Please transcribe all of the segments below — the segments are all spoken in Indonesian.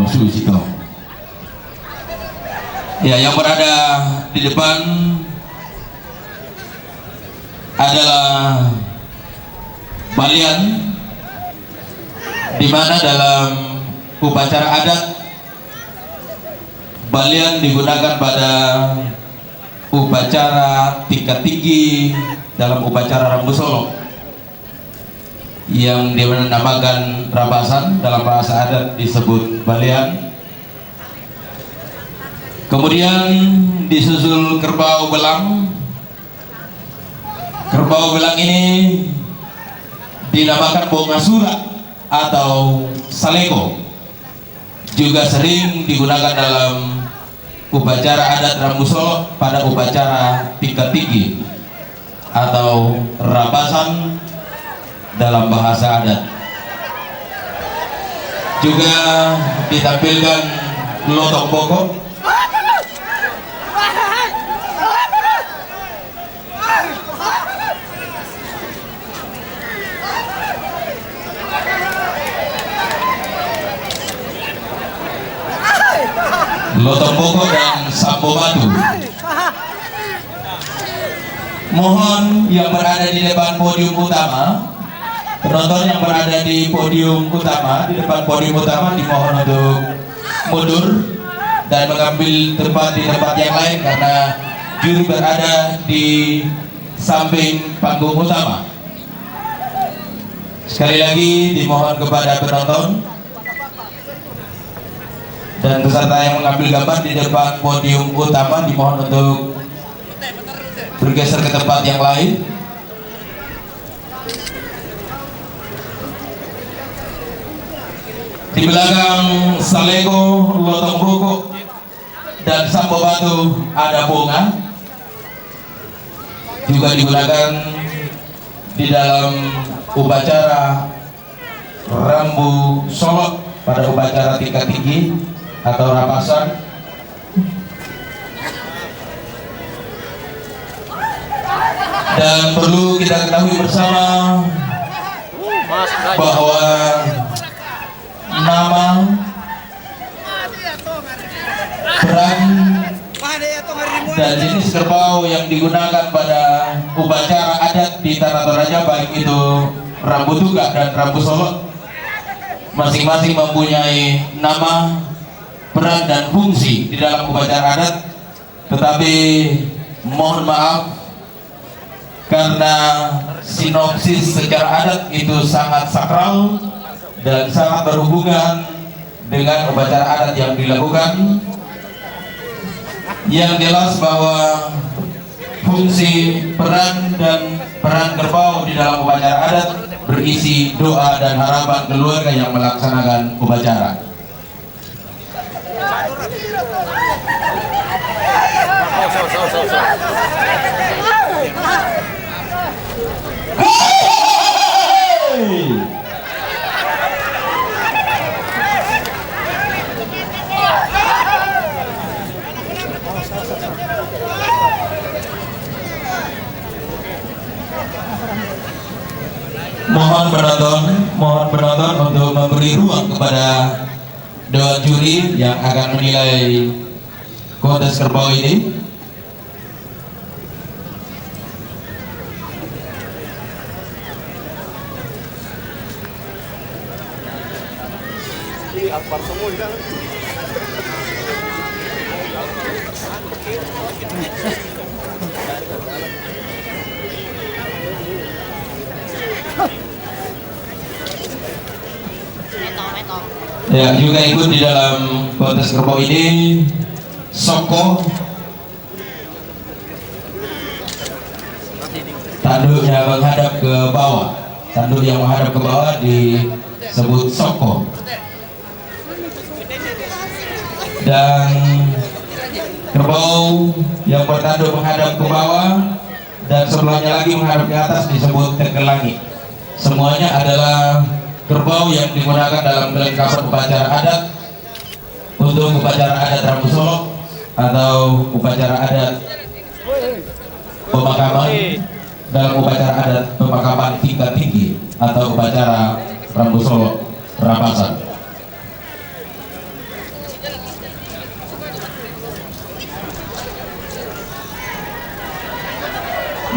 Susito. Ya, yang berada di depan adalah balian, di mana dalam upacara adat balian digunakan pada upacara tingkat tinggi dalam upacara Rambu Solo yang dinamakan rabasan, dalam bahasa adat disebut balian. Kemudian disusul kerbau belang. Kerbau belang ini dinamakan bongasura atau saleko, juga sering digunakan dalam upacara adat Rambu Solo pada upacara tingkat tinggi atau rabasan dalam bahasa adat. Juga ditampilkan lotong boko, lotong boko dan sampo batu. Mohon yang berada di depan podium utama, penonton yang berada di podium utama, di depan podium utama, dimohon untuk mundur dan mengambil tempat di tempat yang lain karena juri berada di samping panggung utama. Sekali lagi dimohon kepada penonton dan peserta yang mengambil gambar di depan podium utama dimohon untuk bergeser ke tempat yang lain. Di belakang saleko, lotong boko dan sampo batu ada bunga, juga digunakan di dalam upacara Rambu Solo pada upacara tingkat tinggi atau rapasan. Dan perlu kita ketahui bersama bahwa nama, peran, dan jenis kerbau yang digunakan pada upacara adat di Tanah Toraja, baik itu Rambu Tuga dan Rambu Solo, masing-masing mempunyai nama, peran, dan fungsi di dalam upacara adat. Tetapi mohon maaf, karena sinopsis secara adat itu sangat sakral dan sangat berhubungan dengan upacara adat yang dilakukan. Yang jelas bahwa fungsi, peran, dan peran kerbau di dalam upacara adat berisi doa dan harapan keluarga yang melaksanakan upacara. Mohon penonton untuk memberi ruang kepada dewan juri yang akan menilai kontes kerbau ini. Ya, juga ikut di dalam kontes kerbau ini Soko, tanduknya menghadap ke bawah. Tanduk yang menghadap ke bawah disebut Soko, dan kerbau yang bertanduk menghadap ke bawah dan sebelahnya lagi menghadap ke atas disebut Tekelangi. Semuanya adalah kerbau yang digunakan dalam kelengkapan upacara adat untuk upacara adat Rambu Solo atau upacara adat pemakaman, dalam upacara adat pemakaman tingkat tinggi atau upacara Rambu Solo rapasan.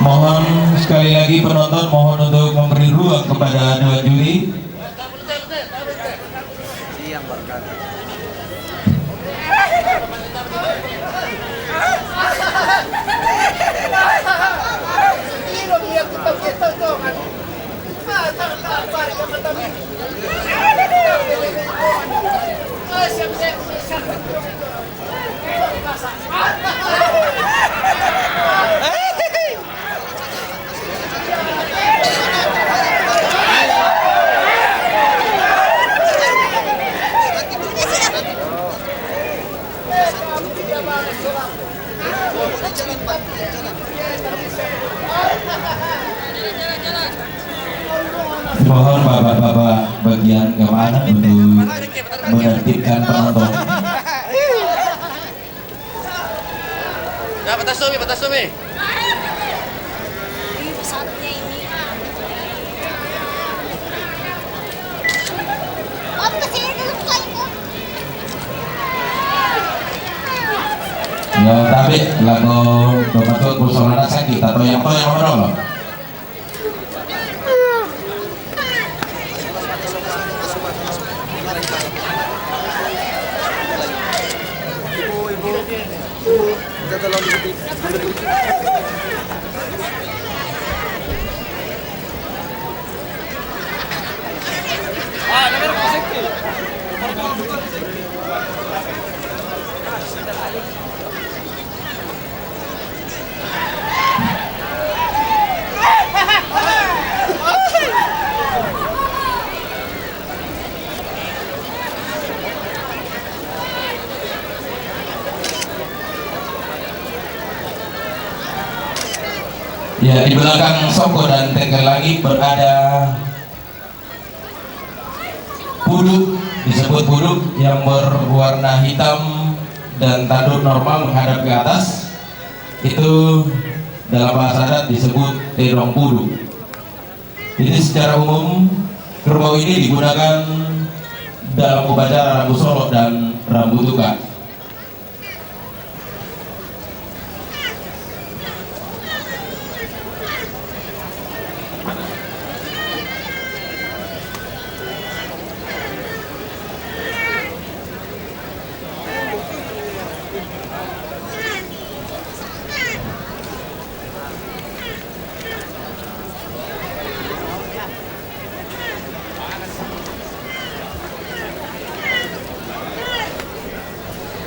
Mohon sekali lagi penonton mohon untuk memberi ruang kepada dewan juri. Mohon bapak-bapak bagian keamanan untuk menertibkan penonton. Ya, batas tuh, batas tuh, Mi. Pesawatnya ini. Oh, kasi dalam kayo. Ya, tapi lagu bermaksud persoalan sakit atau yang menolong. Ya, di belakang Soko dan Tegal lagi berada puduk, disebut puduk yang berwarna hitam dan tanduk normal menghadap ke atas. Itu dalam bahasa adat disebut terong puduk. Jadi secara umum kerbau ini digunakan dalam upacara Rambu Solo dan Rambu Tuka.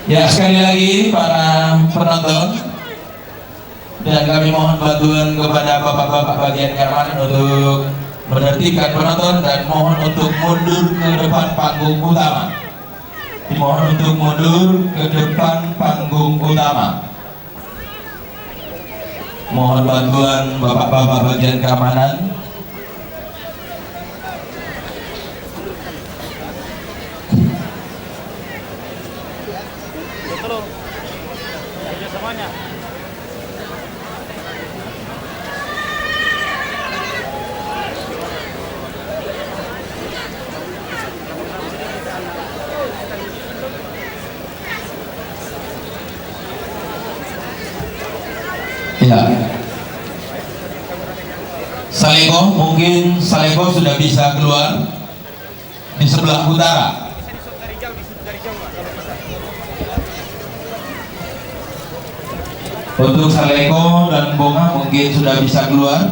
Ya, sekali lagi para penonton, dan kami mohon bantuan kepada bapak-bapak bagian keamanan untuk menertibkan penonton dan mohon untuk mundur ke depan panggung utama. Dimohon untuk mundur ke depan panggung utama. Mohon bantuan bapak-bapak bagian keamanan. Ya, Saleko, mungkin Saleko sudah bisa keluar di sebelah utara. Untuk Saleko dan Bonga mungkin sudah bisa keluar.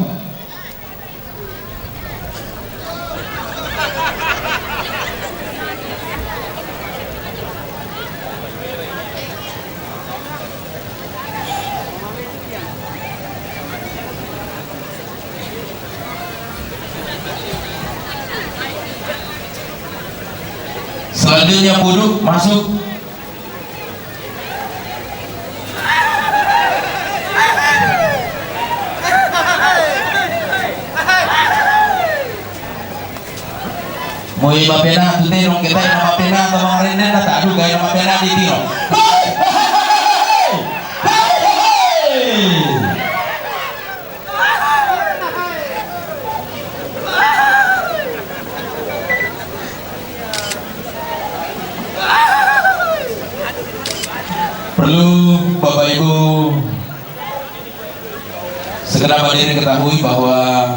Selanjutnya puduk masuk. Mau iba pena tu terong kita nama pena kemarin dan tak ada gaya nama pena di tiro. Perlu Bapak Ibu segenap hadirin ketahui bahwa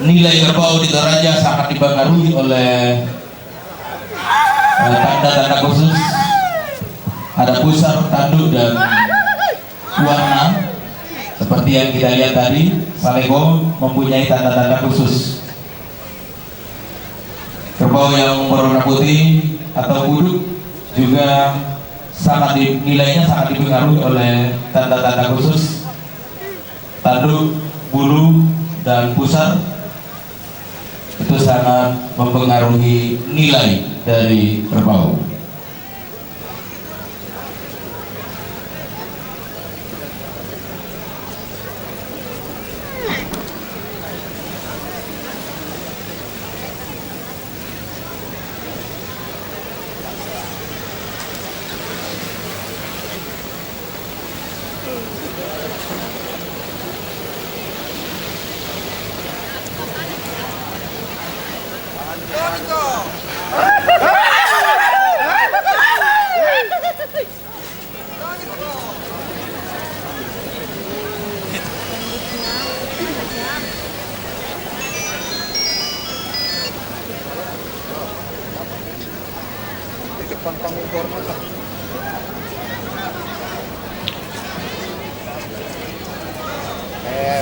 nilai kerbau di Toraja sangat dipengaruhi oleh tanda-tanda khusus. Ada pusar, tanduk, dan warna. Seperti yang kita lihat tadi, Salego mempunyai tanda-tanda khusus. Kerbau yang berwarna putih atau kuduk juga nilainya sangat dipengaruhi oleh tanda-tanda khusus, tanduk, bulu, dan pusar. Itu sangat mempengaruhi nilai dari kerbau.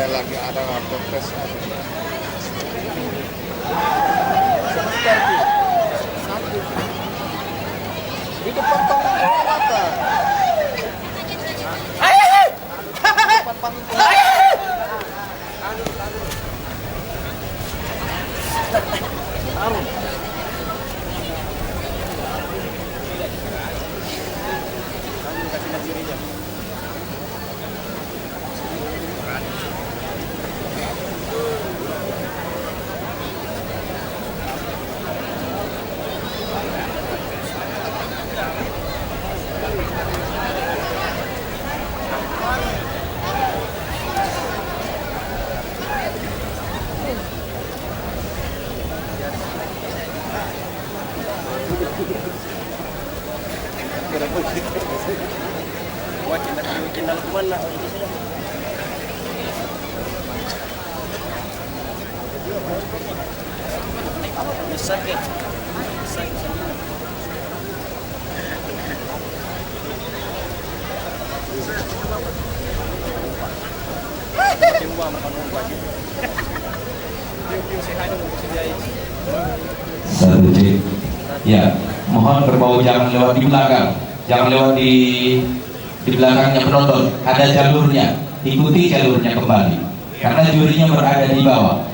Lagi ada kontes di depan panggung apa? Depan panggung Satu cek. Ya, mohon kerbau jangan lewat di belakang, jangan lewat di belakangnya penonton. Ada jalurnya, ikuti jalurnya kembali, karena jurinya berada di bawah.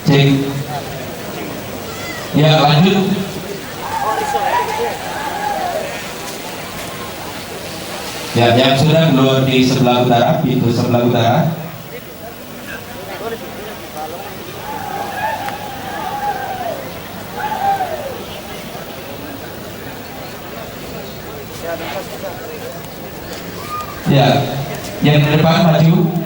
Cek. Ya, lanjut. Ya, yang sudah keluar di sebelah utara, pintu sebelah utara. Ya, yang di depan maju.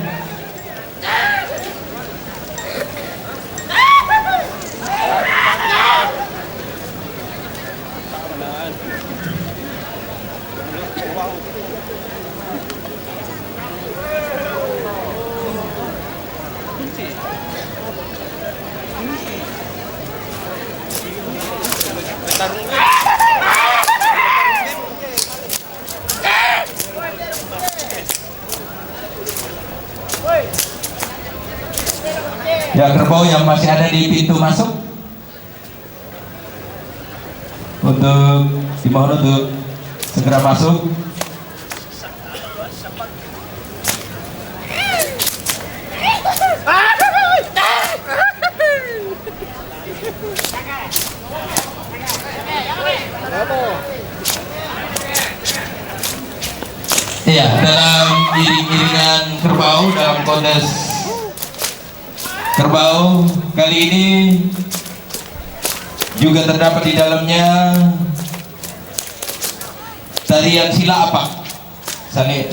Ya, kerbau yang masih ada di pintu masuk dimohon untuk segera masuk. Iya, dalam iring-iringan kerbau dalam kontes kerbau kali ini juga terdapat di dalamnya tarian sila apak.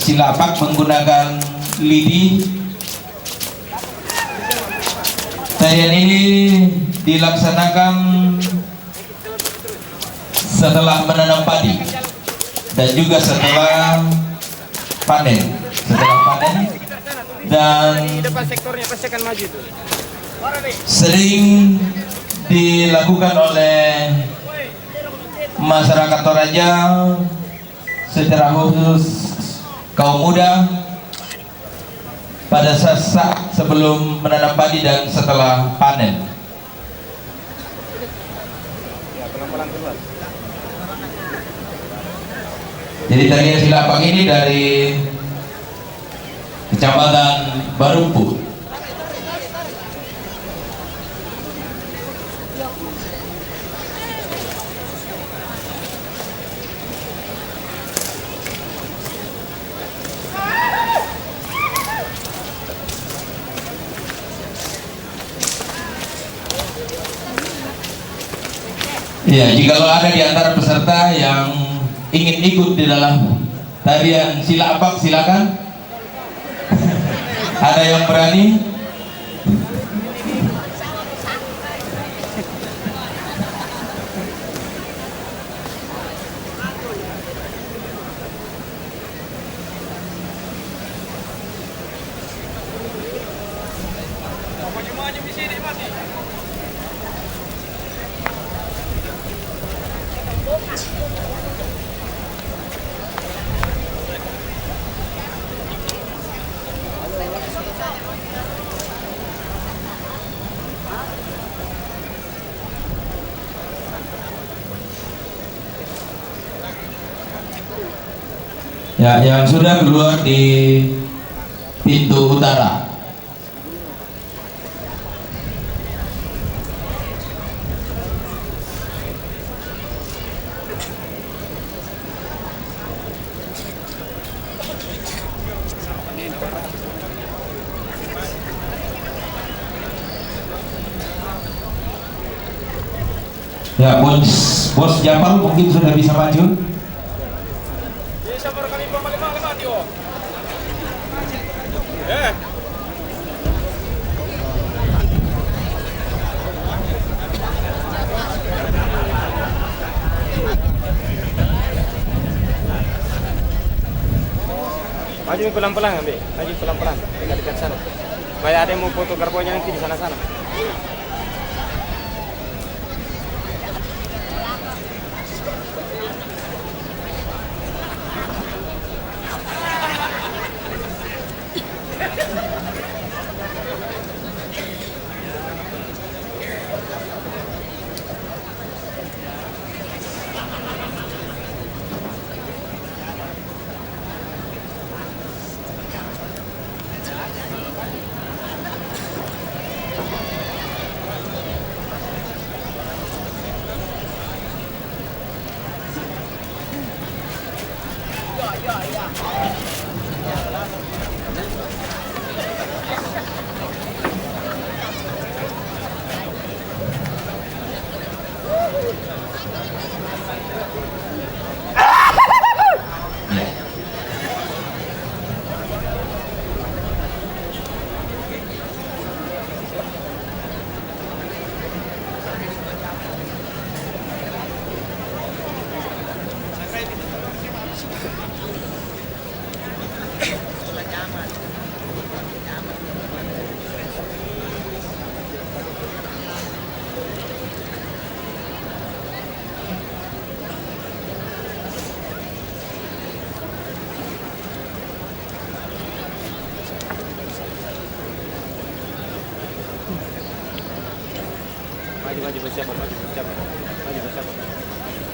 Sila apak menggunakan lidi. Tarian ini dilaksanakan setelah menanam padi dan juga setelah panen. Dan depan sektornya pasti akan maju tuh. sering dilakukan oleh masyarakat Toraja, secara khusus kaum muda, pada saat sebelum menanam padi dan setelah panen. Jadi tarian sila apak ini dari Kecamatan Barumpu. Ya, jika ada di antara peserta yang ingin ikut di dalam tarian sila apak, silakan. Ada yang berani? Ya, yang sudah keluar di pintu utara. Ya, bos Japal mungkin sudah bisa maju. Maju pelan-pelan, ambil. Maju pelan-pelan. Dekat sana. Supaya ada yang mau foto kerbaunya nanti di sana-sana.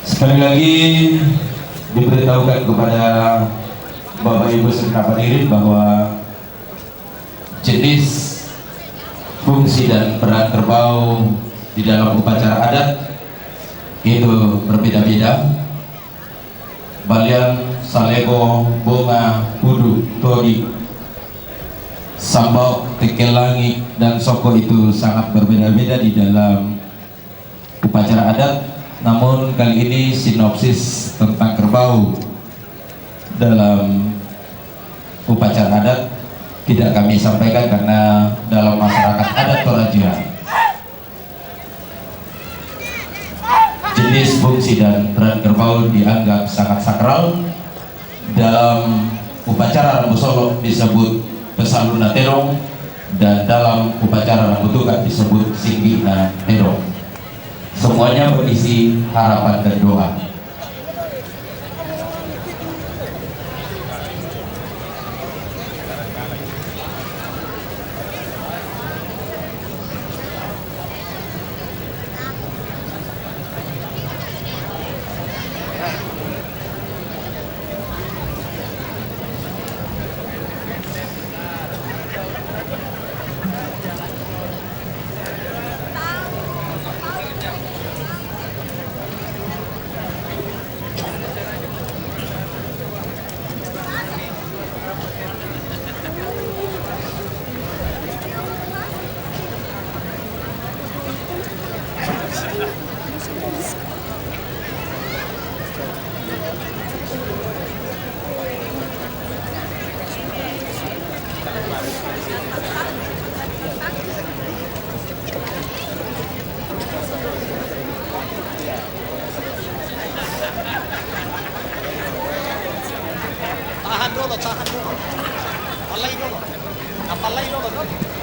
Sekali lagi diberitahukan kepada Bapak Ibu segenap hadirin bahwa jenis, fungsi dan peran kerbau di dalam upacara adat itu berbeda-beda. Balian, Salego, Bunga, Kudu, Tori, Sambau, Tekelangi, dan Soko itu sangat berbeda-beda di dalam upacara adat. Namun kali ini sinopsis tentang kerbau dalam upacara adat tidak kami sampaikan karena dalam masyarakat adat Toraja jenis, fungsi, dan peran kerbau dianggap sangat sakral. Dalam upacara Rambu Solo disebut Pesaluna Terong, dan dalam upacara Rambu Tuga disebut Singgihna Terong. Semuanya berisi harapan dan doa. Tahan dulu. Palay dulu. Napalay dulu.